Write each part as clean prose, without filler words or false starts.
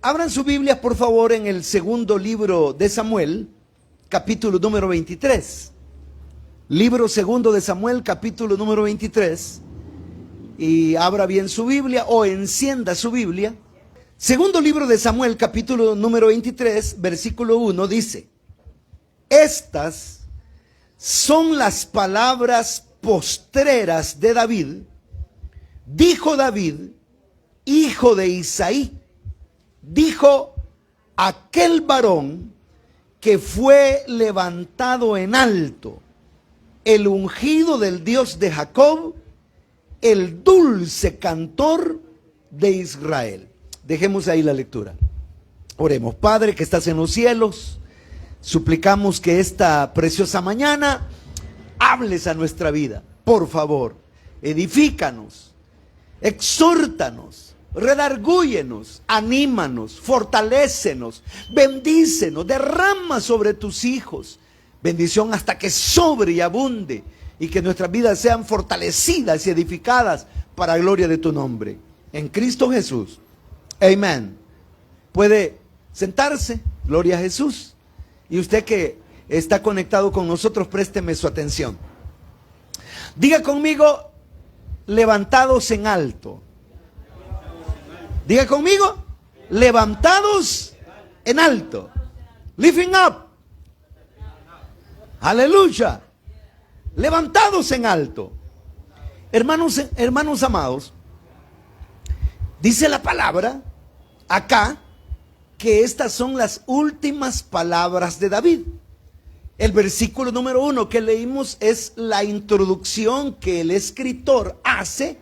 Abran sus Biblias, por favor, en el segundo libro de Samuel, capítulo número 23. Libro segundo de Samuel, capítulo número 23. Y abra bien su Biblia o encienda su Biblia. Segundo libro de Samuel, capítulo número 23, versículo 1, dice: estas son las palabras postreras de David. Dijo David, hijo de Isaí, dijo aquel varón que fue levantado en alto, el ungido del Dios de Jacob, el dulce cantor de Israel. Dejemos ahí la lectura. Oremos. Padre que estás en los cielos, suplicamos que esta preciosa mañana hables a nuestra vida. Por favor, edifícanos, exhórtanos, redargúyenos, anímanos, fortalécenos, bendícenos, derrama sobre tus hijos bendición hasta que sobre y abunde, y que nuestras vidas sean fortalecidas y edificadas para la gloria de tu nombre. En Cristo Jesús. Amén. Puede sentarse. Gloria a Jesús. Y usted que está conectado con nosotros, présteme su atención. Diga conmigo, levantados en alto. Diga conmigo, levantados en alto. Lifting up. Aleluya. Levantados en alto. Hermanos amados, dice la palabra acá que estas son las últimas palabras de David. El versículo número 1 que leímos es la introducción que el escritor hace,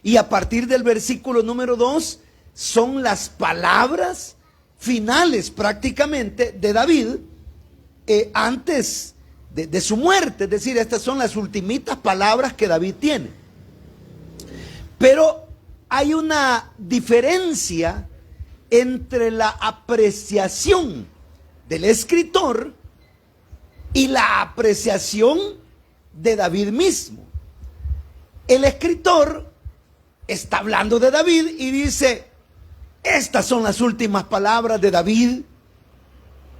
y a partir del versículo número 2 son las palabras finales prácticamente de David antes de su muerte. Es decir, estas son las ultimitas palabras que David tiene. Pero hay una diferencia entre la apreciación del escritor y la apreciación de David mismo. El escritor está hablando de David y dice: estas son las últimas palabras de David,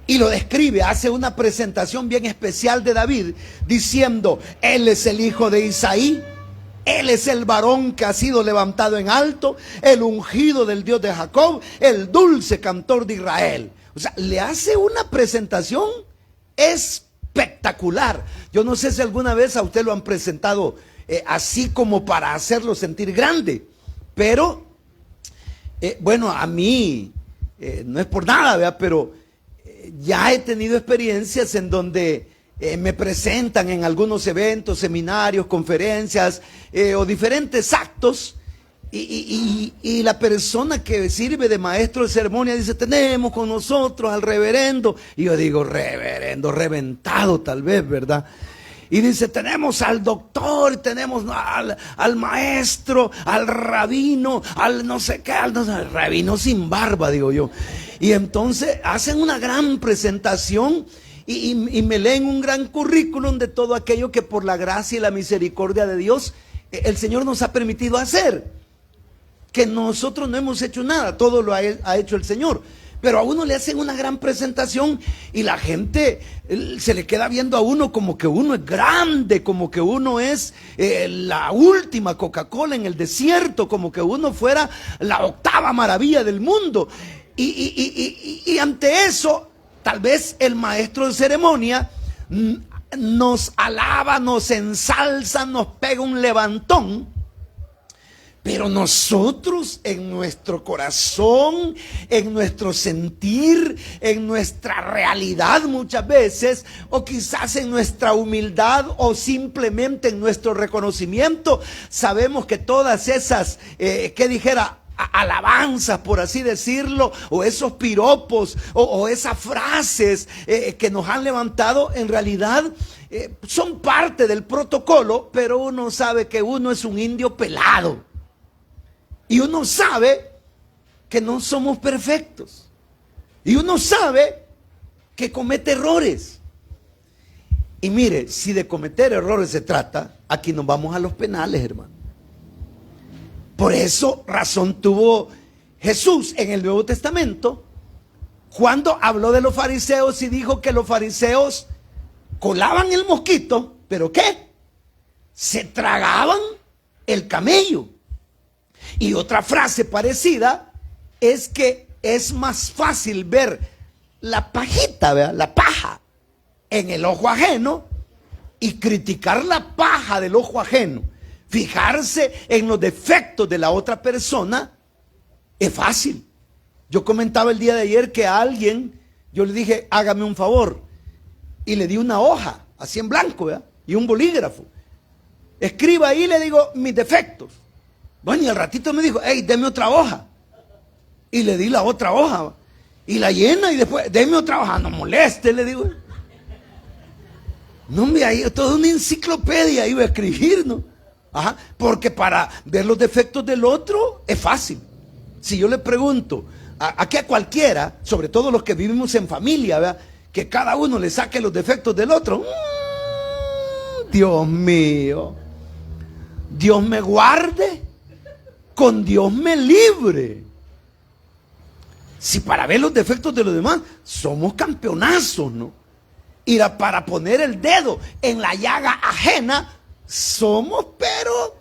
y lo describe, hace una presentación bien especial de David, diciendo: él es el hijo de Isaí, él es el varón que ha sido levantado en alto, el ungido del Dios de Jacob, el dulce cantor de Israel. O sea, le hace una presentación espectacular. Yo no sé si alguna vez a usted lo han presentado así como para hacerlo sentir grande, pero bueno, a mí no es por nada, ¿verdad? Pero ya he tenido experiencias en donde me presentan en algunos eventos, seminarios, conferencias o diferentes actos, y la persona que sirve de maestro de ceremonia dice: tenemos con nosotros al reverendo. Y yo digo: reverendo, reventado tal vez, ¿verdad? Y dice: tenemos al doctor, tenemos al maestro, al rabino, al no sé qué, al rabino sin barba, digo yo. Y entonces hacen una gran presentación y me leen un gran currículum de todo aquello que por la gracia y la misericordia de Dios el Señor nos ha permitido hacer. Que nosotros no hemos hecho nada, todo lo ha hecho el Señor. Pero a uno le hacen una gran presentación y la gente se le queda viendo a uno como que uno es grande, como que uno es la última Coca-Cola en el desierto, como que uno fuera la octava maravilla del mundo. Y ante eso, tal vez el maestro de ceremonia nos alaba, nos ensalza, nos pega un levantón. Pero nosotros en nuestro corazón, en nuestro sentir, en nuestra realidad muchas veces, o quizás en nuestra humildad o simplemente en nuestro reconocimiento, sabemos que todas esas, alabanzas, por así decirlo, o esos piropos, o esas frases que nos han levantado, en realidad son parte del protocolo, pero uno sabe que uno es un indio pelado. Y uno sabe que no somos perfectos. Y uno sabe que comete errores. Y mire, si de cometer errores se trata, aquí nos vamos a los penales, hermano. Por eso razón tuvo Jesús en el Nuevo Testamento, cuando habló de los fariseos y dijo que los fariseos colaban el mosquito, ¿pero qué? Se tragaban el camello. Y otra frase parecida es que es más fácil ver la pajita, ¿verdad? La paja en el ojo ajeno y criticar la paja del ojo ajeno, fijarse en los defectos de la otra persona, es fácil. Yo comentaba el día de ayer que a alguien, yo le dije, hágame un favor, y le di una hoja, así en blanco, ¿verdad? Y un bolígrafo. Escriba ahí, le digo, mis defectos. Bueno, y al ratito me dijo, hey, deme otra hoja. Y le di la otra hoja, y la llena, y después, deme otra hoja, no moleste, le digo. No, hombre, ahí toda una enciclopedia iba a escribir, ¿no? Ajá, porque para ver los defectos del otro es fácil. Si yo le pregunto aquí a cualquiera, sobre todo los que vivimos en familia, ¿verdad?, que cada uno le saque los defectos del otro, Dios mío, Dios me guarde, con Dios me libre. Si para ver los defectos de los demás somos campeonazos, ¿no? Y para poner el dedo en la llaga ajena somos pero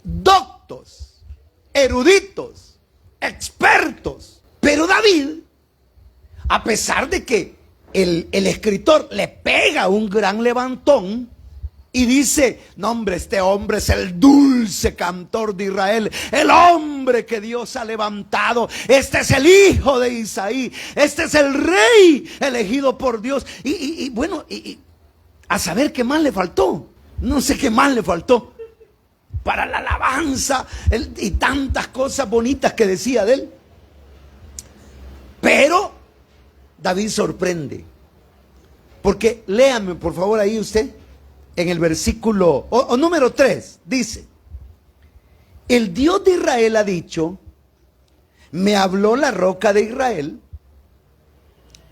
doctos, eruditos, expertos. Pero David, a pesar de que el escritor le pega un gran levantón y dice, no hombre, este hombre es el dulce cantor de Israel, el hombre que Dios ha levantado, este es el hijo de Isaí, este es el rey elegido por Dios. Y bueno, a saber qué más le faltó, no sé qué más le faltó para la alabanza y tantas cosas bonitas que decía de él. Pero David sorprende, porque léame por favor ahí usted, en el versículo número 3, dice, el Dios de Israel ha dicho, me habló la roca de Israel,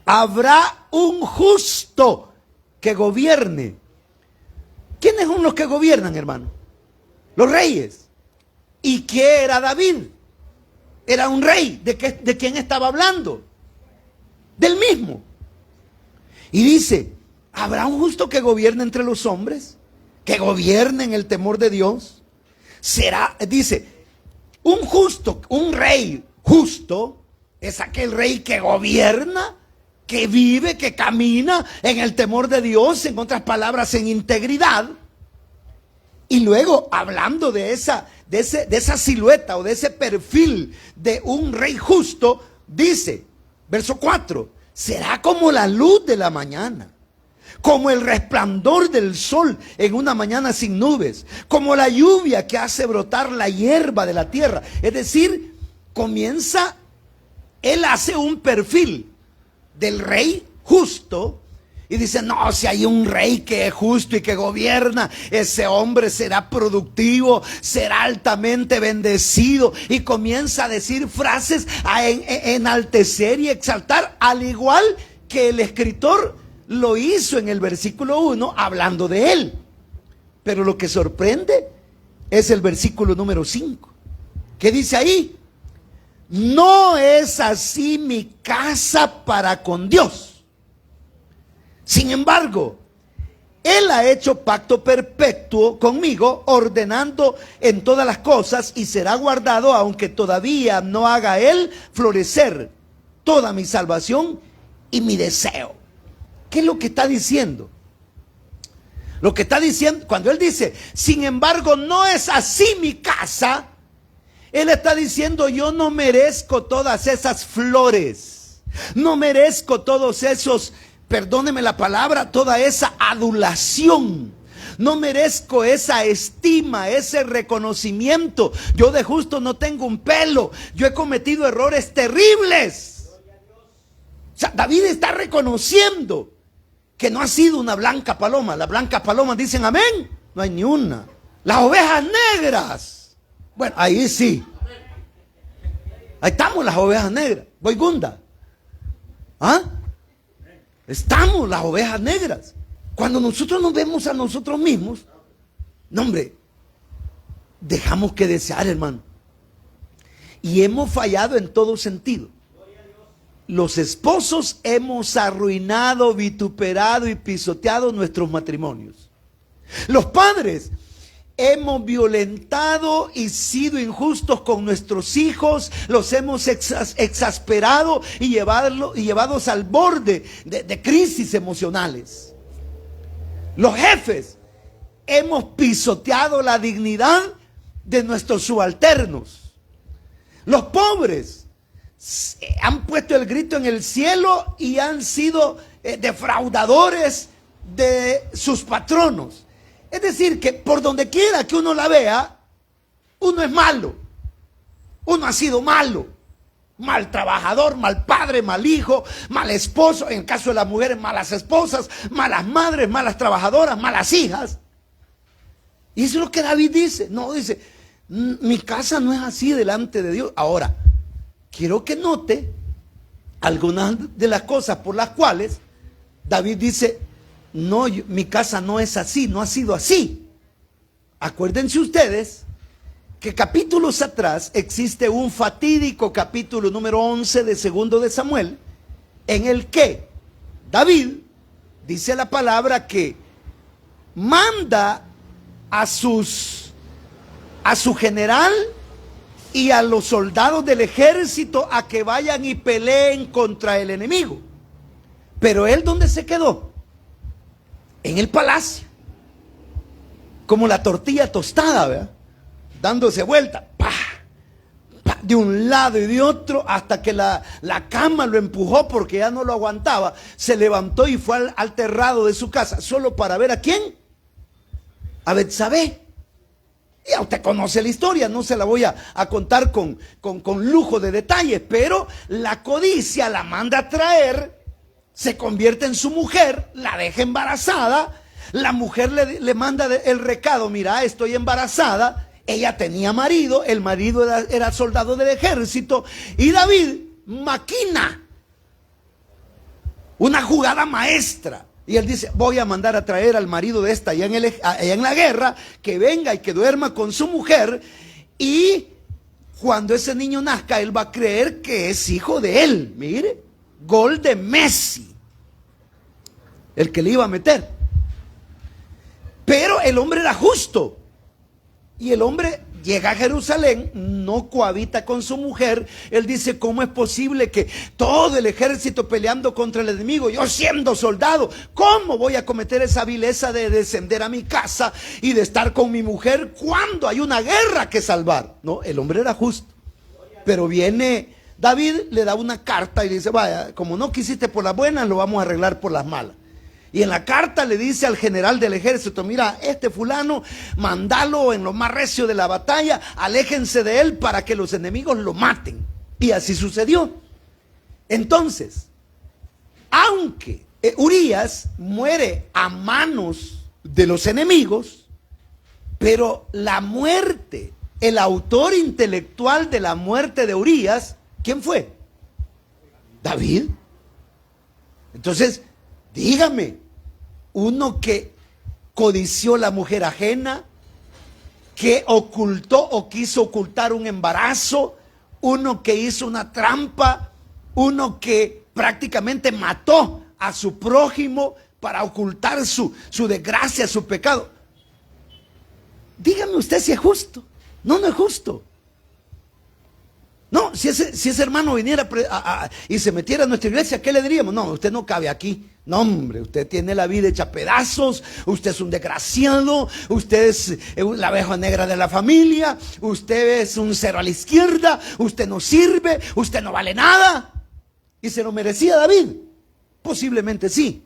habrá un justo que gobierne. ¿Quiénes son los que gobiernan, hermano? Los reyes. ¿Y qué era David? Era un rey. ¿De quién estaba hablando? Del mismo. Y dice, ¿habrá un justo que gobierne entre los hombres? ¿Que gobierne en el temor de Dios? Será, dice, un justo, un rey justo, es aquel rey que gobierna, que vive, que camina en el temor de Dios, en otras palabras, en integridad. Y luego, hablando de esa silueta o de ese perfil de un rey justo, dice, verso 4, será como la luz de la mañana, como el resplandor del sol en una mañana sin nubes, como la lluvia que hace brotar la hierba de la tierra. Es decir, él hace un perfil del rey justo y dice, no, si hay un rey que es justo y que gobierna, ese hombre será productivo, será altamente bendecido, y comienza a decir frases a enaltecer y exaltar, al igual que el escritor lo hizo en el versículo 1 hablando de él. Pero lo que sorprende es el versículo número 5, que dice ahí, no es así mi casa para con Dios. Sin embargo, Él ha hecho pacto perpetuo conmigo, ordenando en todas las cosas, y será guardado, aunque todavía no haga Él florecer toda mi salvación y mi deseo. ¿Qué es lo que está diciendo? Lo que está diciendo, cuando Él dice, sin embargo, no es así mi casa, Él está diciendo, yo no merezco todas esas flores, no merezco todos esos, perdóneme la palabra, toda esa adulación, no merezco esa estima, ese reconocimiento. Yo de justo no tengo un pelo, yo he cometido errores terribles. O sea, David está reconociendo que no ha sido una blanca paloma. Las blancas palomas dicen amén, no hay ni una. Las ovejas negras, bueno, ahí sí. Ahí estamos las ovejas negras. Boigunda. ¿Ah? Estamos las ovejas negras. Cuando nosotros nos vemos a nosotros mismos, no hombre, dejamos que desear, hermano. y hemos fallado en todo sentido. Los esposos hemos arruinado, vituperado y pisoteado nuestros matrimonios. Los padres hemos violentado y sido injustos con nuestros hijos, los hemos exasperado y llevados al borde de crisis emocionales. Los jefes hemos pisoteado la dignidad de nuestros subalternos. Los pobres han puesto el grito en el cielo y han sido defraudadores de sus patronos. Es decir, que por donde quiera que uno la vea, uno es malo. Uno ha sido malo. Mal trabajador, mal padre, mal hijo, mal esposo. En el caso de las mujeres, malas esposas, malas madres, malas trabajadoras, malas hijas. Y eso es lo que David dice. No, dice, mi casa no es así delante de Dios. Ahora, quiero que note algunas de las cosas por las cuales David dice, no, mi casa no es así, no ha sido así. Acuérdense ustedes que capítulos atrás existe un fatídico capítulo número 11 de Segundo de Samuel, en el que David dice la palabra que manda a su general y a los soldados del ejército a que vayan y peleen contra el enemigo. Pero él, ¿dónde se quedó? En el palacio, como la tortilla tostada, ¿verdad? Dándose vuelta, ¡pah! ¡Pah! De un lado y de otro, hasta que la cama lo empujó porque ya no lo aguantaba. Se levantó y fue al terrado de su casa, solo para ver a quién, a Betsabé. Ya usted conoce la historia, no se la voy a contar con lujo de detalles, pero la codicia la manda a traer. Se convierte en su mujer, la deja embarazada, la mujer le manda el recado, mira, estoy embarazada, ella tenía marido, el marido era soldado del ejército, y David maquina una jugada maestra, y él dice, voy a mandar a traer al marido de esta allá en la guerra, que venga y que duerma con su mujer, y cuando ese niño nazca, él va a creer que es hijo de él, mire. Gol de Messi, el que le iba a meter. Pero el hombre era justo. Y el hombre llega a Jerusalén, no cohabita con su mujer. Él dice, ¿cómo es posible que todo el ejército peleando contra el enemigo, yo siendo soldado, cómo voy a cometer esa vileza de descender a mi casa y de estar con mi mujer cuando hay una guerra que salvar? No, el hombre era justo. Pero viene David, le da una carta y le dice, vaya, como no quisiste por las buenas, lo vamos a arreglar por las malas. Y en la carta le dice al general del ejército, mira, este fulano, mandalo en lo más recio de la batalla, aléjense de él para que los enemigos lo maten. Y así sucedió. Entonces, aunque Urías muere a manos de los enemigos, pero la muerte, el autor intelectual de la muerte de Urías, ¿quién fue? David. Entonces, dígame, uno que codició la mujer ajena, que ocultó o quiso ocultar un embarazo, uno que hizo una trampa, uno que prácticamente mató a su prójimo para ocultar su desgracia, su pecado. Dígame usted si es justo. No, no es justo. No, si ese hermano viniera y se metiera a nuestra iglesia, ¿qué le diríamos? No, usted no cabe aquí. No, hombre, usted tiene la vida hecha pedazos, usted es un desgraciado, usted es la abeja negra de la familia, usted es un cero a la izquierda, usted no sirve, usted no vale nada. ¿Y se lo merecía David? Posiblemente sí.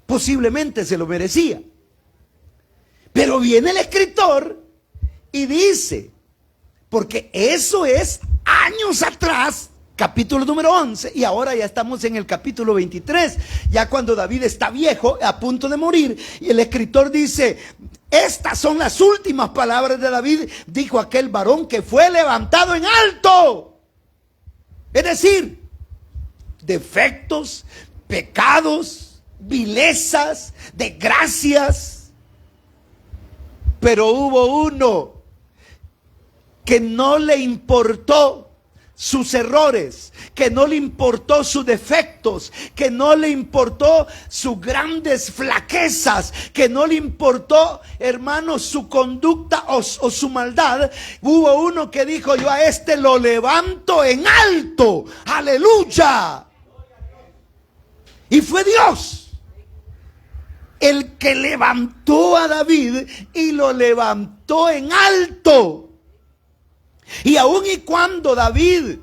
Posiblemente se lo merecía. Pero viene el escritor y dice, porque eso es años atrás, capítulo número 11, y ahora ya estamos en el capítulo 23, ya cuando David está viejo, a punto de morir, y el escritor dice, estas son las últimas palabras de David, dijo aquel varón que fue levantado en alto. Es decir, defectos, pecados, vilezas, desgracias, pero hubo uno que no le importó sus errores, que no le importó sus defectos, que no le importó sus grandes flaquezas, que no le importó, hermanos, su conducta o su maldad. Hubo uno que dijo: yo a este lo levanto en alto, aleluya. Y fue Dios el que levantó a David y lo levantó en alto. Y aun y cuando David,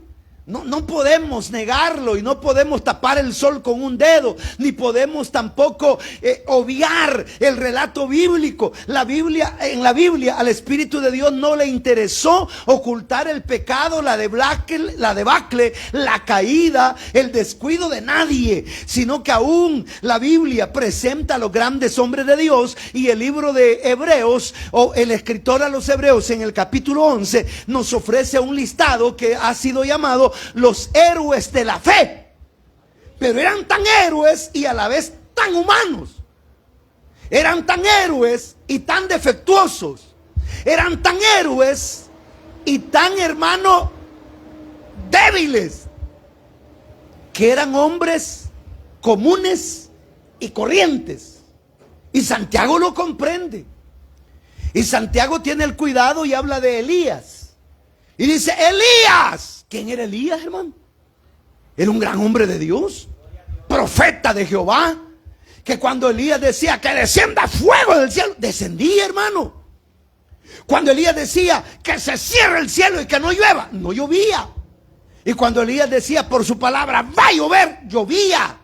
no podemos negarlo y no podemos tapar el sol con un dedo, ni podemos tampoco obviar el relato bíblico. En la Biblia al Espíritu de Dios no le interesó ocultar el pecado, la debacle, la caída, el descuido de nadie, sino que aún la Biblia presenta a los grandes hombres de Dios. Y el libro de Hebreos, o el escritor a los Hebreos, en el capítulo 11 nos ofrece un listado que ha sido llamado los héroes de la fe. Pero eran tan héroes y a la vez tan humanos. Eran tan héroes y tan defectuosos. Eran tan héroes y tan, hermano, débiles, que eran hombres comunes y corrientes. Y Santiago lo comprende. Y Santiago tiene el cuidado y habla de Elías. Y dice: Elías. ¿Quién era Elías, hermano? Era un gran hombre de Dios, profeta de Jehová, que cuando Elías decía que descienda fuego del cielo, descendía, hermano. Cuando Elías decía que se cierre el cielo y que no llueva, no llovía. Y cuando Elías decía por su palabra va a llover, llovía.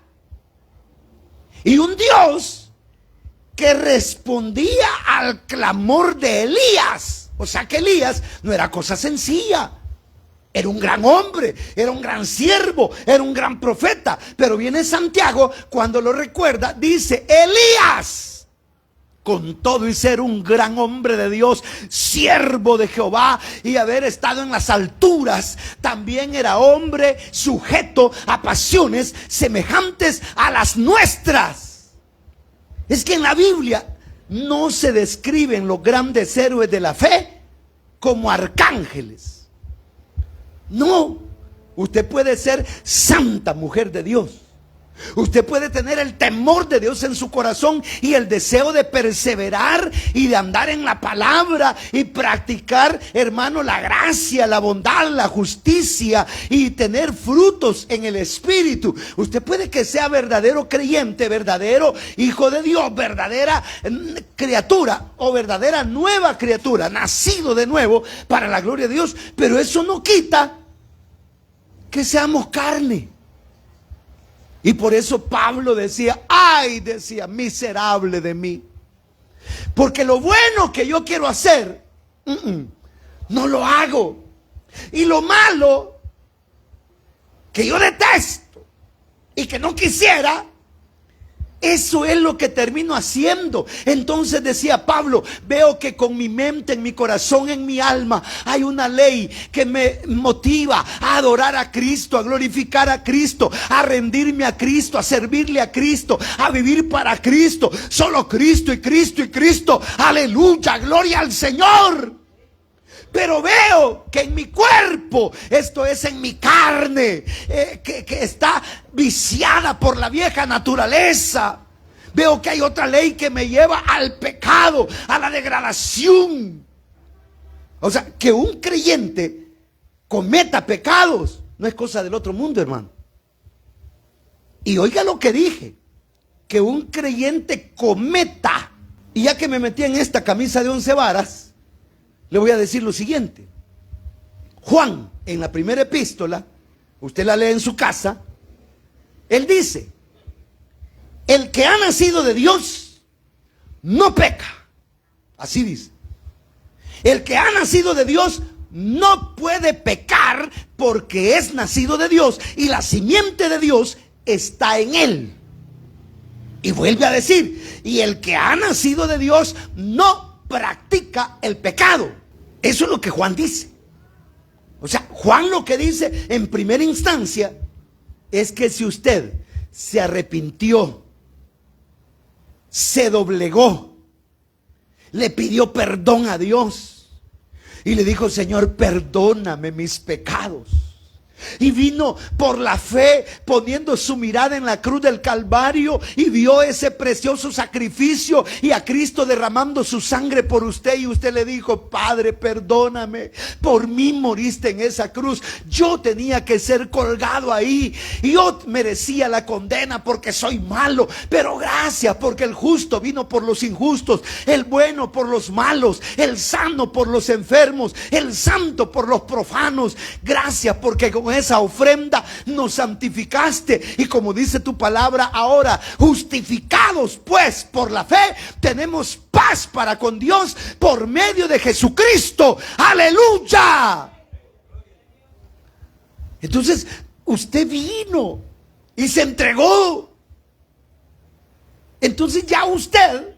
Y un Dios que respondía al clamor de Elías. O sea que Elías no era cosa sencilla. Era un gran hombre, era un gran siervo, era un gran profeta. Pero viene Santiago, cuando lo recuerda, dice: Elías, con todo y ser un gran hombre de Dios, siervo de Jehová, y haber estado en las alturas, también era hombre sujeto a pasiones semejantes a las nuestras. Es que en la Biblia no se describen los grandes héroes de la fe como arcángeles. No, usted puede ser santa mujer de Dios. Usted puede tener el temor de Dios en su corazón y el deseo de perseverar y de andar en la palabra y practicar, hermano, la gracia, la bondad, la justicia y tener frutos en el Espíritu. Usted puede que sea verdadero creyente, verdadero hijo de Dios, verdadera criatura o verdadera nueva criatura, nacido de nuevo para la gloria de Dios, pero eso no quita que seamos carne. Y por eso Pablo decía: ay, decía, miserable de mí, porque lo bueno que yo quiero hacer, no lo hago, y lo malo que yo detesto y que no quisiera, eso es lo que termino haciendo. Entonces decía Pablo: veo que con mi mente, en mi corazón, en mi alma, hay una ley que me motiva a adorar a Cristo, a glorificar a Cristo, a rendirme a Cristo, a servirle a Cristo, a vivir para Cristo. Solo Cristo y Cristo y Cristo. Aleluya, gloria al Señor. Pero veo que en mi cuerpo, esto es en mi carne, que está viciada por la vieja naturaleza. Veo que hay otra ley que me lleva al pecado, a la degradación. O sea, que un creyente cometa pecados no es cosa del otro mundo, hermano. Y oiga lo que dije, que un creyente cometa. Y ya que me metí en esta camisa de 11 varas, le voy a decir lo siguiente. Juan, en la primera epístola, usted la lee en su casa, él dice: el que ha nacido de Dios no peca. Así dice. El que ha nacido de Dios no puede pecar porque es nacido de Dios y la simiente de Dios está en él. Y vuelve a decir: y el que ha nacido de Dios no practica el pecado. Eso es lo que Juan dice. O sea, Juan lo que dice en primera instancia es que si usted se arrepintió, se doblegó, le pidió perdón a Dios, y le dijo: Señor, perdóname mis pecados. Y vino por la fe, poniendo su mirada en la cruz del Calvario, y vio ese precioso sacrificio y a Cristo derramando su sangre por usted. Y usted le dijo: Padre, perdóname, por mí moriste en esa cruz. Yo tenía que ser colgado ahí y yo merecía la condena porque soy malo, pero gracias porque el justo vino por los injustos, el bueno por los malos, el sano por los enfermos, el santo por los profanos. Gracias porque con esa ofrenda nos santificaste, y como dice tu palabra, ahora justificados pues por la fe, tenemos paz para con Dios por medio de Jesucristo. ¡Aleluya! Entonces usted vino y se entregó. Entonces ya usted,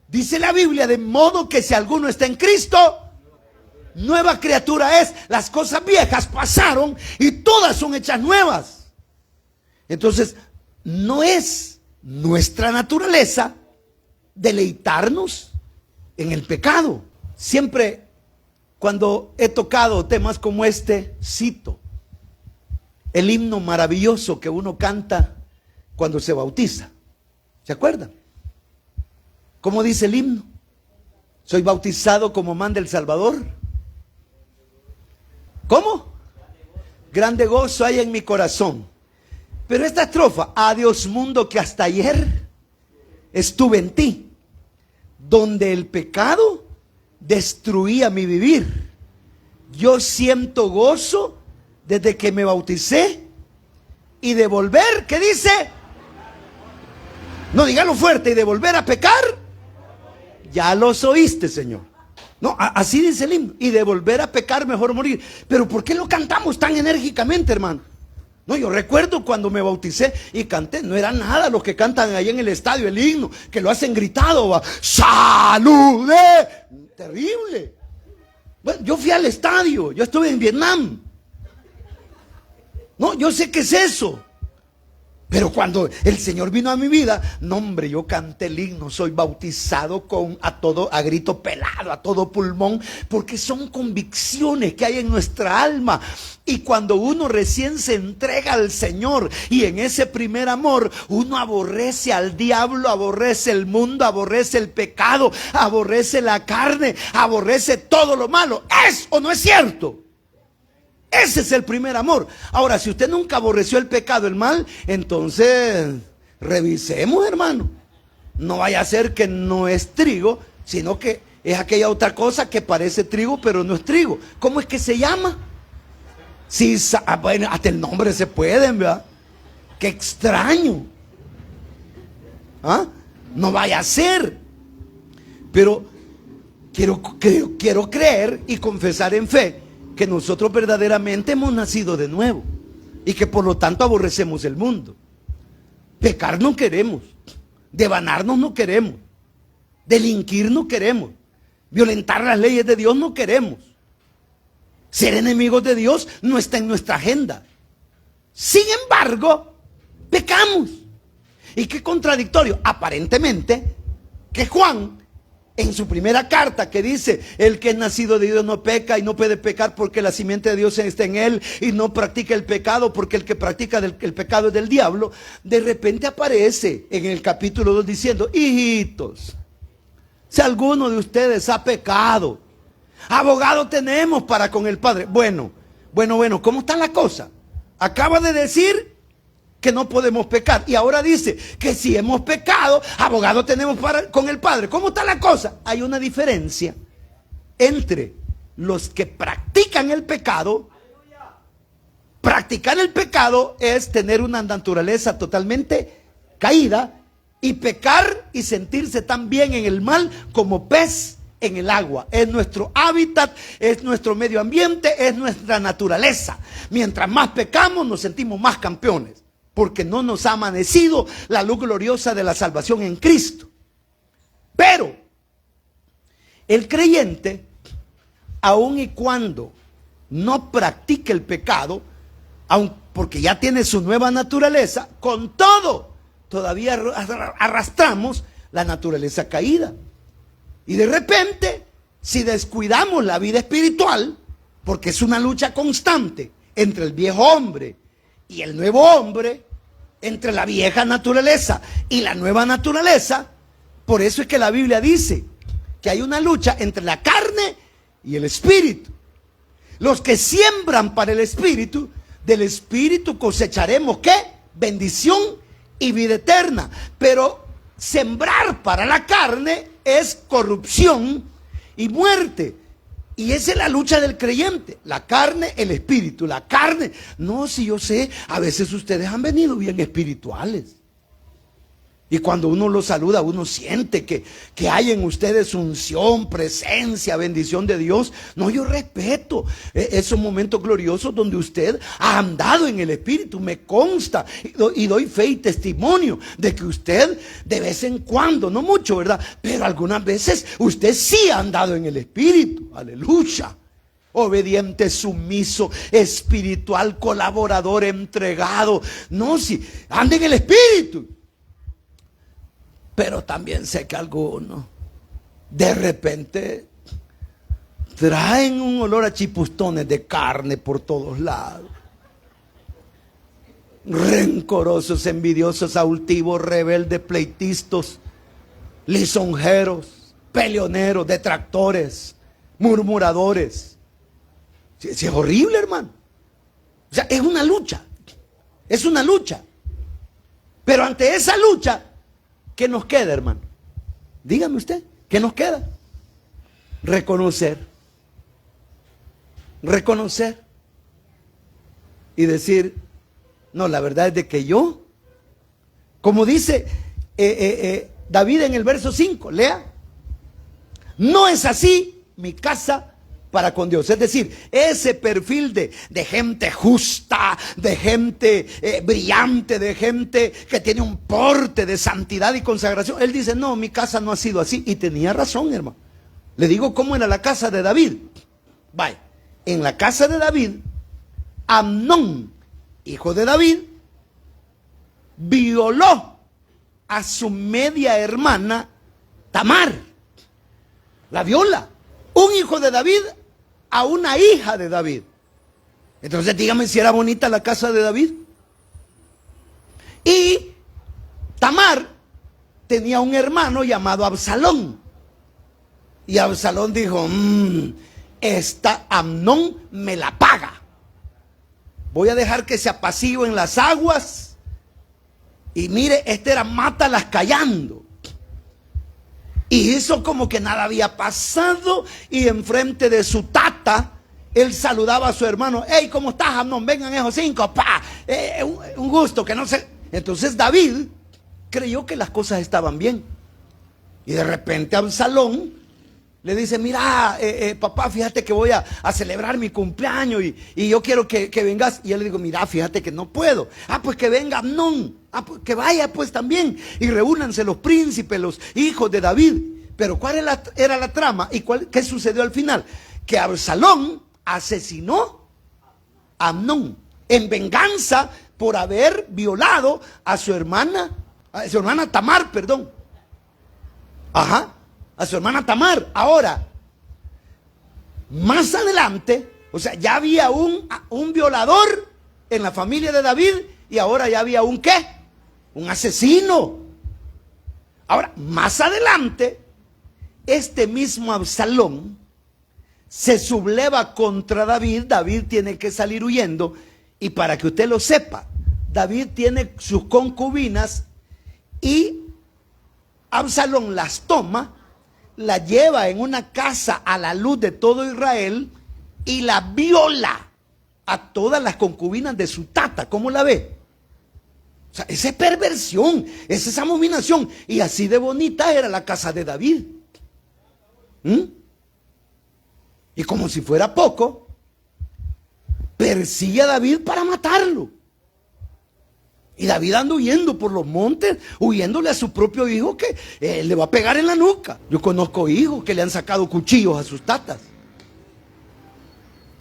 dice la Biblia, de modo que si alguno está en Cristo, nueva criatura es. Las cosas viejas pasaron y todas son hechas nuevas. Entonces, no es nuestra naturaleza deleitarnos en el pecado. Siempre cuando he tocado temas como este, cito el himno maravilloso que uno canta cuando se bautiza. ¿Se acuerdan? ¿Cómo dice el himno? Soy bautizado como manda el Salvador. ¿Cómo? Grande gozo hay en mi corazón. Pero esta estrofa: adiós mundo que hasta ayer estuve en ti, donde el pecado destruía mi vivir. Yo siento gozo desde que me bauticé, y de volver, ¿qué dice? No, dígalo fuerte. Y de volver a pecar, ya los oíste, Señor. No, así dice el himno. Y de volver a pecar, mejor morir. Pero ¿por qué lo cantamos tan enérgicamente, hermano? No, yo recuerdo cuando me bauticé y canté. No era nada los que cantan ahí en el estadio el himno, que lo hacen gritado, ¿va? ¡Salude! Terrible. Bueno, yo fui al estadio, yo estuve en Vietnam. No, yo sé qué es eso. Pero cuando el Señor vino a mi vida, no hombre, yo canté el himno, soy bautizado a grito pelado, a todo pulmón, porque son convicciones que hay en nuestra alma. Y cuando uno recién se entrega al Señor, y en ese primer amor, uno aborrece al diablo, aborrece el mundo, aborrece el pecado, aborrece la carne, aborrece todo lo malo. ¿Es o no es cierto? Ese es el primer amor. Ahora, si usted nunca aborreció el pecado, el mal, entonces revisemos, hermano. No vaya a ser que no es trigo, sino que es aquella otra cosa que parece trigo, pero no es trigo. ¿Cómo es que se llama? Sí, bueno, hasta el nombre se pueden, ¿verdad? Qué extraño. ¿Ah? No vaya a ser. Pero quiero creer y confesar en fe que nosotros verdaderamente hemos nacido de nuevo, y que por lo tanto aborrecemos el mundo. Pecar no queremos, devanarnos no queremos, delinquir no queremos, violentar las leyes de Dios no queremos. Ser enemigos de Dios no está en nuestra agenda. Sin embargo, pecamos. Y qué contradictorio, aparentemente, que Juan, en su primera carta, que dice: el que es nacido de Dios no peca, y no puede pecar porque la simiente de Dios está en él, y no practica el pecado porque el que practica el pecado es del diablo. De repente aparece en el capítulo 2 diciendo: hijitos, si alguno de ustedes ha pecado, abogado tenemos para con el Padre. Bueno, ¿cómo está la cosa? Acaba de decir que no podemos pecar, y ahora dice que si hemos pecado, abogado tenemos con el Padre. ¿Cómo está la cosa? Hay una diferencia entre los que practican el pecado. Practicar el pecado es tener una naturaleza totalmente caída, y pecar y sentirse tan bien en el mal como pez en el agua. Es nuestro hábitat, es nuestro medio ambiente, es nuestra naturaleza. Mientras más pecamos, nos sentimos más campeones, porque no nos ha amanecido la luz gloriosa de la salvación en Cristo. Pero el creyente, aun y cuando no practique el pecado, aun porque ya tiene su nueva naturaleza, con todo, todavía arrastramos la naturaleza caída. Y de repente si descuidamos la vida espiritual, porque es una lucha constante entre el viejo hombre y el nuevo hombre, entre la vieja naturaleza y la nueva naturaleza, por eso es que la Biblia dice que hay una lucha entre la carne y el espíritu. Los que siembran para el espíritu, del espíritu cosecharemos ¿qué? Bendición y vida eterna. Pero sembrar para la carne es corrupción y muerte. Y esa es la lucha del creyente, la carne, el espíritu, la carne. No, si yo sé, a veces ustedes han venido bien espirituales. Y cuando uno los saluda, uno siente que hay en ustedes unción, presencia, bendición de Dios. No, yo respeto esos momentos gloriosos donde usted ha andado en el Espíritu. Me consta y doy fe y testimonio de que usted de vez en cuando, no mucho, ¿verdad? Pero algunas veces usted sí ha andado en el Espíritu. Aleluya. Obediente, sumiso, espiritual, colaborador, entregado. No, si anda en el Espíritu. Pero también sé que algunos de repente traen un olor a chipustones de carne por todos lados. Rencorosos, envidiosos, altivos, rebeldes, pleitistas, lisonjeros, peleoneros, detractores, murmuradores. Sí, es horrible, hermano. O sea, es una lucha. Es una lucha. Pero ante esa lucha, ¿qué nos queda, hermano? Dígame usted, ¿qué nos queda? Reconocer. Reconocer. Y decir, no, la verdad es de que yo, como dice David en el verso 5, lea, no es así mi casa para con Dios. Es decir, ese perfil de gente justa, de gente brillante, de gente que tiene un porte de santidad y consagración. Él dice, no, mi casa no ha sido así. Y tenía razón, hermano. Le digo cómo era la casa de David. Vaya, en la casa de David, Amnón, hijo de David, violó a su media hermana Tamar. La viola. Un hijo de David a una hija de David. Entonces dígame si era bonita la casa de David. Y Tamar tenía un hermano llamado Absalón. Y Absalón dijo, esta Amnón me la paga. Voy a dejar que se apacigüe en las aguas. Y mire, este era mátalas callando. Y hizo como que nada había pasado, y enfrente de su tata, él saludaba a su hermano. Hey, ¿cómo estás, Amnón? Vengan esos 5, pa. Un gusto, que no sé. Entonces David creyó que las cosas estaban bien. Y de repente Absalón le dice, mira, papá, fíjate que voy a celebrar mi cumpleaños y yo quiero que vengas. Y él le dijo, mira, fíjate que no puedo. Ah, pues que venga Amnón. Ah, pues que vaya pues también. Y reúnanse los príncipes, los hijos de David. Pero ¿cuál era la trama? ¿Y qué sucedió al final? Que Absalón asesinó a Amnón en venganza por haber violado a su hermana Tamar, perdón. Ajá. A su hermana Tamar. Ahora, más adelante, o sea, ya había un violador en la familia de David, y ahora ya había un ¿qué? Un asesino. Ahora, más adelante, este mismo Absalón se subleva contra David. David tiene que salir huyendo, y para que usted lo sepa, David tiene sus concubinas y Absalón las toma, la lleva en una casa a la luz de todo Israel y la viola a todas las concubinas de su tata. ¿Cómo la ve? O sea, esa es perversión, esa es abominación. Y así de bonita era la casa de David. Y como si fuera poco, persigue a David para matarlo. Y David anda huyendo por los montes, huyéndole a su propio hijo que le va a pegar en la nuca. Yo conozco hijos que le han sacado cuchillos a sus tatas.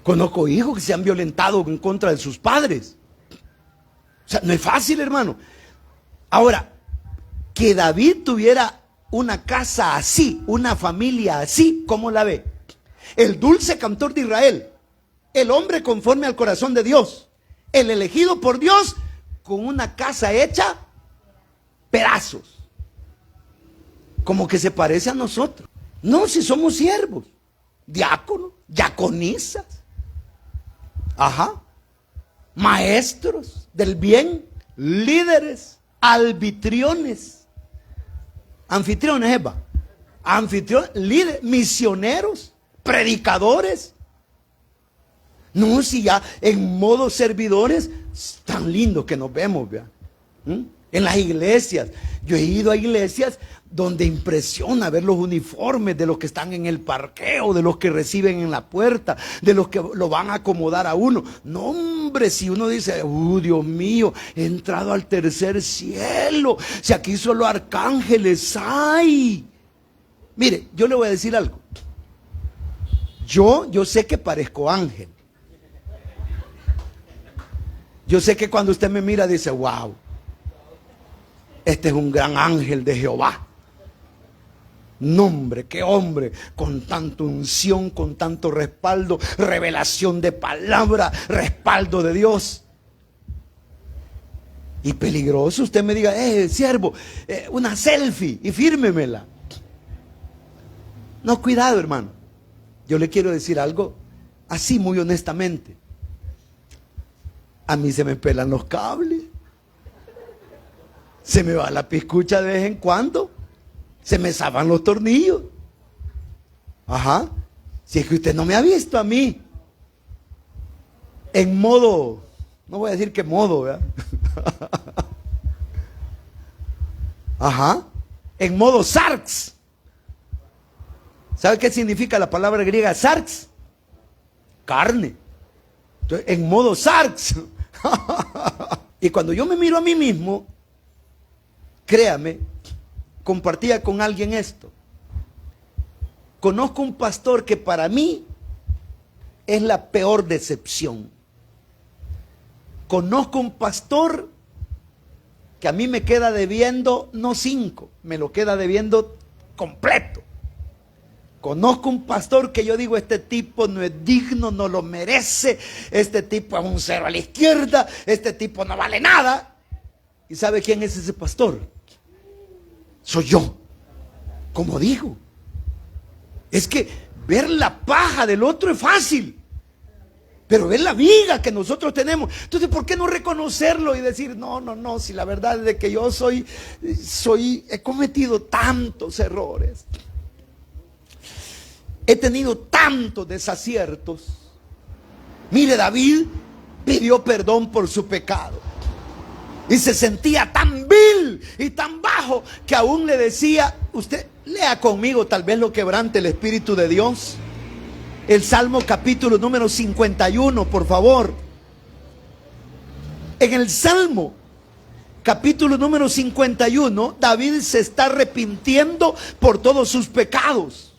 Conozco hijos que se han violentado en contra de sus padres. O sea, no es fácil, hermano. Ahora, que David tuviera una casa así, una familia así, ¿cómo la ve? el dulce cantor de Israel, el hombre conforme al corazón de Dios, el elegido por Dios con una casa hecha pedazos. Como que se parece a nosotros. No, si somos siervos, diáconos, diaconisas, maestros del bien, líderes, anfitriones, Eva, anfitriones, líderes, misioneros, predicadores. No, si ya en modo servidores, tan lindo que nos vemos, ¿vea? En las iglesias, yo he ido a iglesias donde impresiona ver los uniformes de los que están en el parqueo, de los que reciben en la puerta, de los que lo van a acomodar a uno. No, hombre, si uno dice, Dios mío, he entrado al tercer cielo, si aquí solo arcángeles hay. Mire, yo le voy a decir algo. Yo sé que parezco ángel. Yo sé que cuando usted me mira dice, wow, este es un gran ángel de Jehová. No, hombre, qué hombre, con tanta unción, con tanto respaldo, revelación de palabra, respaldo de Dios. Y peligroso usted me diga, siervo, una selfie y fírmemela. No, cuidado, hermano. Yo le quiero decir algo así muy honestamente. A mí se me pelan los cables. Se me va la piscucha de vez en cuando. Se me zafan los tornillos. Si es que usted no me ha visto a mí en modo, no voy a decir qué modo, ¿verdad? En modo sarx. ¿Sabe qué significa la palabra griega sarx? Carne. Entonces, en modo sarx. Y cuando yo me miro a mí mismo, créame, compartía con alguien esto. Conozco un pastor que para mí es la peor decepción. Conozco un pastor que a mí me queda debiendo, no 5, me lo queda debiendo completo. Conozco un pastor que yo digo, este tipo no es digno, no lo merece, este tipo es un cero a la izquierda, este tipo no vale nada. ¿Y sabe quién es ese pastor? Soy yo. Como digo, es que ver la paja del otro es fácil, pero ver la viga que nosotros tenemos. Entonces, ¿por qué no reconocerlo y decir, no, si la verdad es de que yo he cometido tantos errores, he tenido tantos desaciertos? Mire, David pidió perdón por su pecado y se sentía tan vil y tan bajo que aún le decía, usted lea conmigo, tal vez lo quebrante el Espíritu de Dios, el Salmo capítulo número 51, por favor. En el Salmo capítulo número 51, David se está arrepintiendo por todos sus pecados.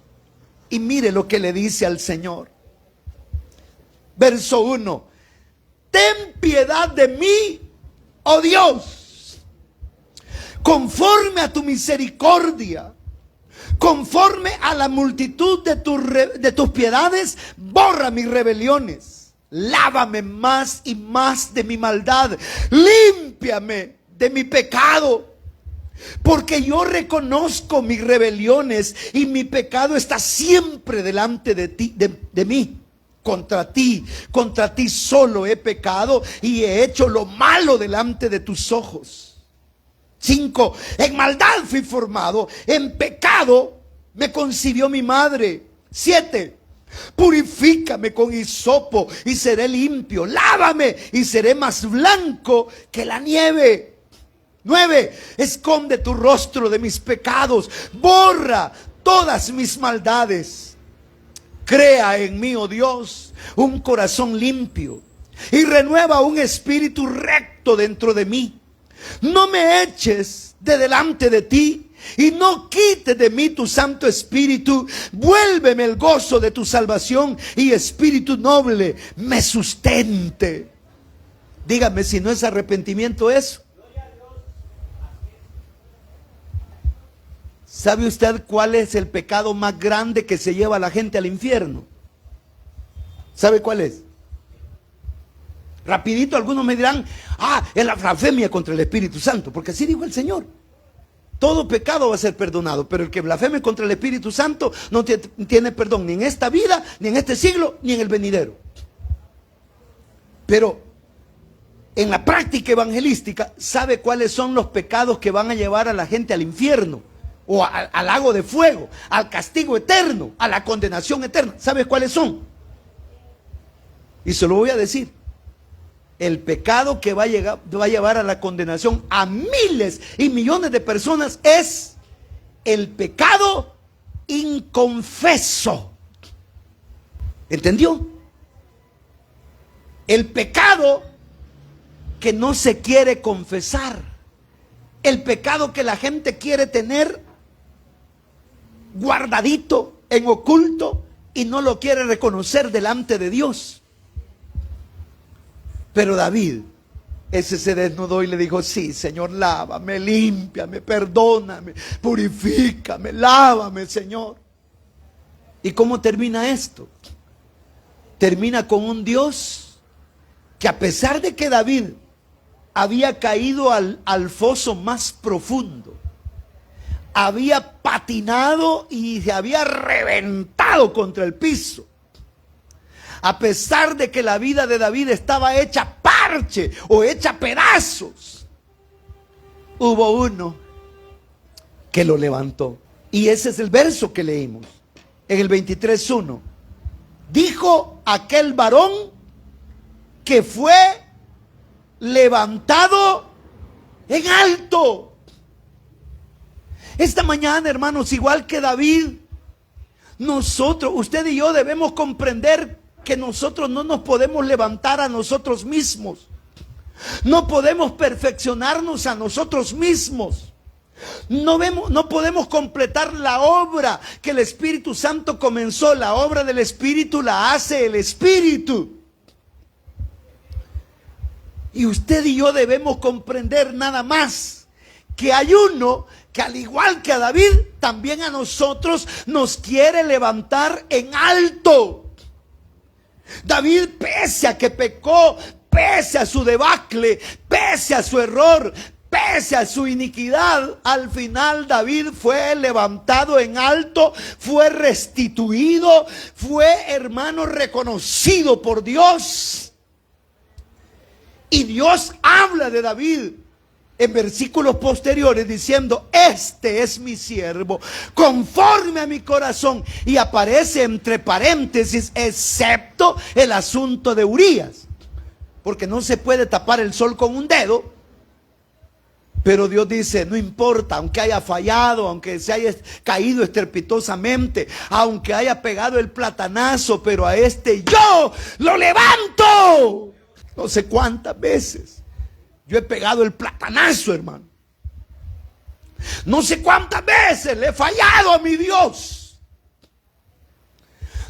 Y mire lo que le dice al Señor. Verso 1. Ten piedad de mí, oh Dios, conforme a tu misericordia, conforme a la multitud de tus piedades, borra mis rebeliones. Lávame más y más de mi maldad. Límpiame de mi pecado. Porque yo reconozco mis rebeliones y mi pecado está siempre delante de ti, de mí. Contra ti solo he pecado y he hecho lo malo delante de tus ojos. 5. En maldad fui formado, en pecado me concibió mi madre. 7. Purifícame con hisopo y seré limpio. Lávame y seré más blanco que la nieve. 9. Esconde tu rostro de mis pecados, borra todas mis maldades. Crea en mí, oh Dios, un corazón limpio y renueva un espíritu recto dentro de mí. No me eches de delante de ti y no quites de mí tu Santo Espíritu. Vuélveme el gozo de tu salvación y espíritu noble me sustente. Dígame si no es arrepentimiento eso. ¿Sabe usted cuál es el pecado más grande que se lleva a la gente al infierno? ¿Sabe cuál es? Rapidito algunos me dirán, es la blasfemia contra el Espíritu Santo, porque así dijo el Señor. Todo pecado va a ser perdonado, pero el que blasfeme contra el Espíritu Santo no tiene perdón ni en esta vida, ni en este siglo, ni en el venidero. Pero en la práctica evangelística, ¿sabe cuáles son los pecados que van a llevar a la gente al infierno? O al lago de fuego, al castigo eterno, a la condenación eterna. ¿Sabe cuáles son? Y se lo voy a decir. El pecado que va a llevar a la condenación a miles y millones de personas es el pecado inconfeso. ¿Entendió? El pecado que no se quiere confesar. El pecado que la gente quiere tener guardadito, en oculto, y no lo quiere reconocer delante de Dios. Pero David, ese se desnudó y le dijo, sí, Señor, lávame, límpiame, perdóname, purifícame, lávame, Señor. ¿Y cómo termina esto? Termina con un Dios que, a pesar de que David había caído al foso más profundo, había patinado y se había reventado contra el piso, a pesar de que la vida de David estaba hecha parche o hecha pedazos, hubo uno que lo levantó. Y ese es el verso que leímos en el 23:1. Dijo aquel varón que fue levantado en alto. Esta mañana, hermanos, igual que David, nosotros, usted y yo, debemos comprender que nosotros no nos podemos levantar a nosotros mismos. No podemos perfeccionarnos a nosotros mismos. No podemos completar la obra que el Espíritu Santo comenzó. La obra del Espíritu la hace el Espíritu. Y usted y yo debemos comprender nada más que hay uno que, al igual que a David, también a nosotros nos quiere levantar en alto. David, pese a que pecó, pese a su debacle, pese a su error, pese a su iniquidad, al final David fue levantado en alto, fue restituido, fue, hermano, reconocido por Dios. Y Dios habla de David en versículos posteriores diciendo, este es mi siervo, conforme a mi corazón. Y aparece entre paréntesis, excepto el asunto de Urías, porque no se puede tapar el sol con un dedo. Pero Dios dice, no importa, aunque haya fallado, aunque se haya caído estrepitosamente, aunque haya pegado el platanazo, pero a este yo lo levanto. No sé cuántas veces yo he pegado el platanazo, hermano. No sé cuántas veces le he fallado a mi Dios.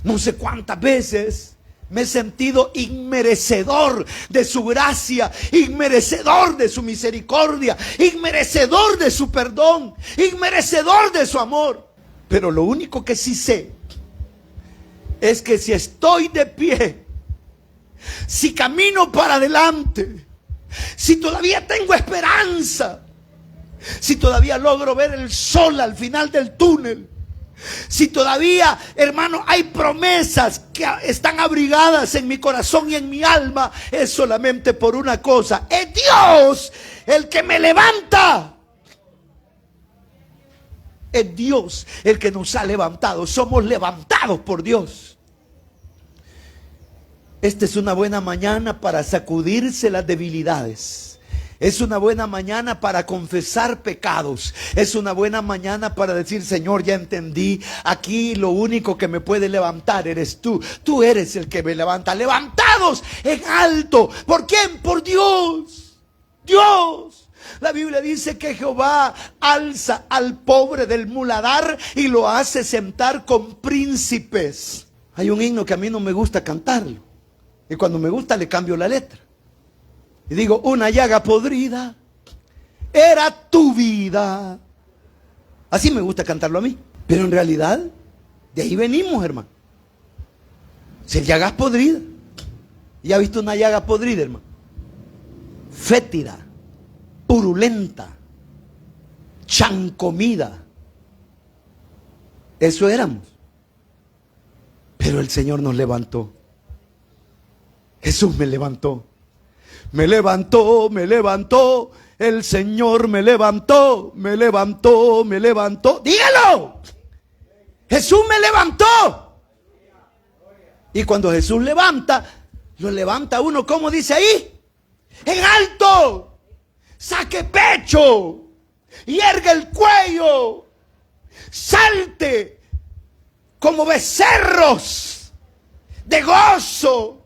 No sé cuántas veces me he sentido inmerecedor de su gracia, inmerecedor de su misericordia, inmerecedor de su perdón, inmerecedor de su amor. Pero lo único que sí sé es que si estoy de pie, si camino para adelante, si todavía tengo esperanza, si todavía logro ver el sol al final del túnel, si todavía, hermano, hay promesas que están abrigadas en mi corazón y en mi alma, es solamente por una cosa: es Dios el que me levanta. Es Dios el que nos ha levantado. Somos levantados por Dios. Esta es una buena mañana para sacudirse las debilidades. Es una buena mañana para confesar pecados. Es una buena mañana para decir: Señor, ya entendí. Aquí lo único que me puede levantar eres tú. Tú eres el que me levanta. Levantados en alto. ¿Por quién? Por Dios. Dios. La Biblia dice que Jehová alza al pobre del muladar y lo hace sentar con príncipes. Hay un himno que a mí no me gusta cantarlo. Y cuando me gusta le cambio la letra. Y digo: una llaga podrida era tu vida. Así me gusta cantarlo a mí. Pero en realidad, de ahí venimos, hermano. Si llagas podrida. ¿Ya ha visto una llaga podrida, hermano? Fétida, purulenta, chancomida. Eso éramos. Pero el Señor nos levantó. Jesús me levantó. Me levantó, me levantó. El Señor me levantó, me levantó, me levantó. Dígalo. Jesús me levantó. Y cuando Jesús levanta, lo levanta uno, ¿cómo dice ahí? En alto. Saque pecho. Y ergue el cuello. Salte como becerros de gozo.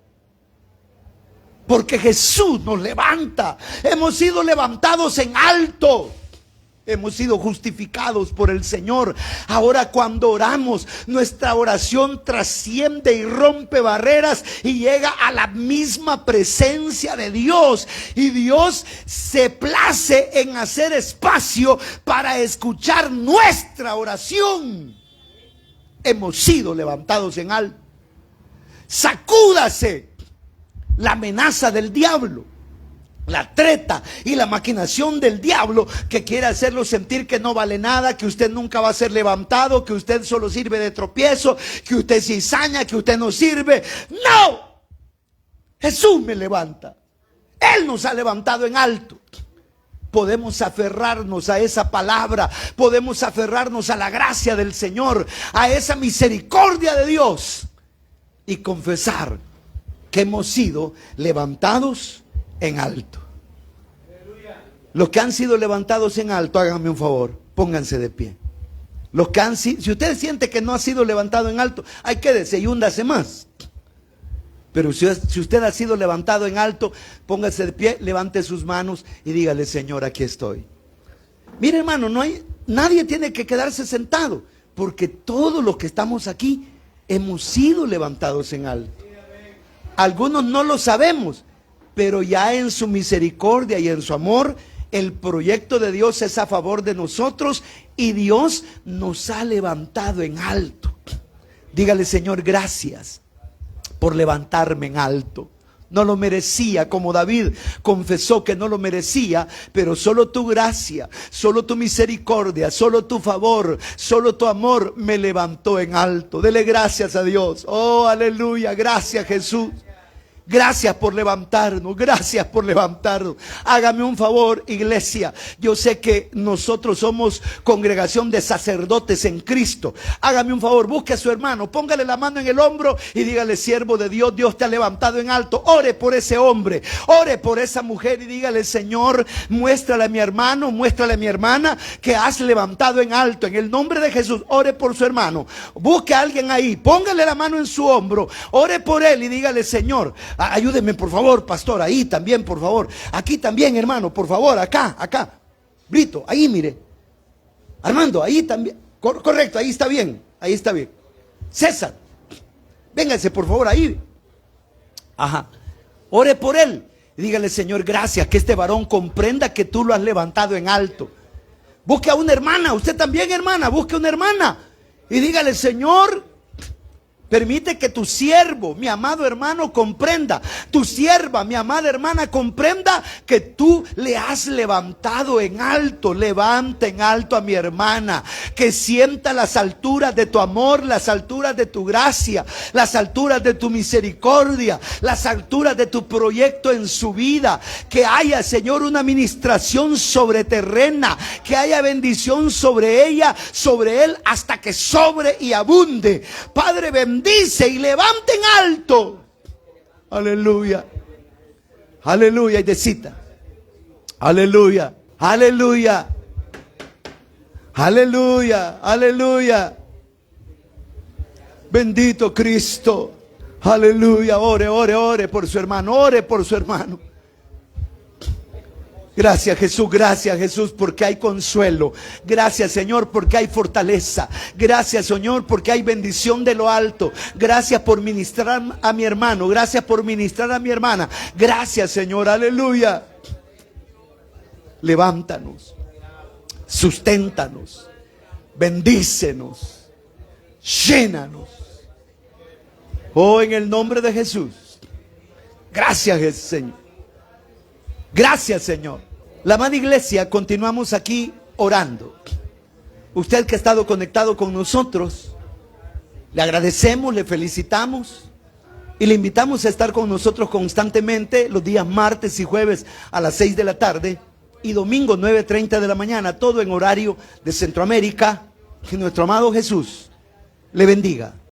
Porque Jesús nos levanta. Hemos sido levantados en alto. Hemos sido justificados por el Señor. Ahora cuando oramos, nuestra oración trasciende y rompe barreras y llega a la misma presencia de Dios. Y Dios se place en hacer espacio para escuchar nuestra oración. Hemos sido levantados en alto. Sacúdase la amenaza del diablo, la treta y la maquinación del diablo que quiere hacerlo sentir que no vale nada, que usted nunca va a ser levantado, que usted solo sirve de tropiezo, que usted es cizaña, que usted no sirve. ¡No! Jesús me levanta. Él nos ha levantado en alto. Podemos aferrarnos a esa palabra, podemos aferrarnos a la gracia del Señor, a esa misericordia de Dios y confesar que hemos sido levantados en alto. Los que han sido levantados en alto, háganme un favor, pónganse de pie. Los que han sido, si usted siente que no ha sido levantado en alto, ahí quédese y húndase más. Pero si usted ha sido levantado en alto, póngase de pie, levante sus manos y dígale: Señor, aquí estoy. Mire, hermano, nadie tiene que quedarse sentado, porque todos los que estamos aquí hemos sido levantados en alto. Algunos no lo sabemos, pero ya en su misericordia y en su amor, el proyecto de Dios es a favor de nosotros y Dios nos ha levantado en alto. Dígale: Señor, gracias por levantarme en alto. No lo merecía, como David confesó que no lo merecía, pero solo tu gracia, solo tu misericordia, solo tu favor, solo tu amor me levantó en alto. Dele gracias a Dios. Oh, aleluya, gracias Jesús. Gracias por levantarnos, gracias por levantarnos. Hágame un favor, iglesia. Yo sé que nosotros somos congregación de sacerdotes en Cristo. Hágame un favor, busque a su hermano, póngale la mano en el hombro y dígale: siervo de Dios, Dios te ha levantado en alto. Ore por ese hombre, ore por esa mujer y dígale: Señor, muéstrale a mi hermano, muéstrale a mi hermana que has levantado en alto. En el nombre de Jesús, ore por su hermano. Busque a alguien ahí, póngale la mano en su hombro, ore por él y dígale: Señor, ayúdeme por favor, pastor, ahí también, por favor. Aquí también, hermano, por favor, acá. Brito, ahí mire. Armando, ahí también. Correcto, ahí está bien, ahí está bien. César, véngase por favor ahí. Ajá. Ore por él. Y dígale: Señor, gracias, que este varón comprenda que tú lo has levantado en alto. Busque a una hermana, usted también, hermana, busque a una hermana. Y dígale: Señor, permite que tu siervo, mi amado hermano, comprenda, tu sierva, mi amada hermana, comprenda que tú le has levantado en alto. Levanta en alto a mi hermana, que sienta las alturas de tu amor, las alturas de tu gracia, las alturas de tu misericordia, las alturas de tu proyecto en su vida. Que haya, Señor, una administración sobreterrena, que haya bendición sobre ella, sobre él, hasta que sobre y abunde. Padre, bendice y levante en alto. Aleluya. Aleluya. Y de cita. Aleluya. Aleluya. Aleluya. Aleluya. Bendito Cristo. Aleluya. Ore por su hermano. Ore por su hermano. Gracias Jesús, porque hay consuelo. Gracias, Señor, porque hay fortaleza. Gracias, Señor, porque hay bendición de lo alto. Gracias por ministrar a mi hermano. Gracias por ministrar a mi hermana. Gracias, Señor, aleluya. Levántanos, susténtanos, bendícenos, llénanos. Oh, en el nombre de Jesús. Gracias, Señor. Gracias, Señor. La amada iglesia, continuamos aquí orando. Usted que ha estado conectado con nosotros, le agradecemos, le felicitamos y le invitamos a estar con nosotros constantemente los días martes y jueves a las 6 de la tarde y domingo 9:30 de la mañana, todo en horario de Centroamérica. Que nuestro amado Jesús le bendiga.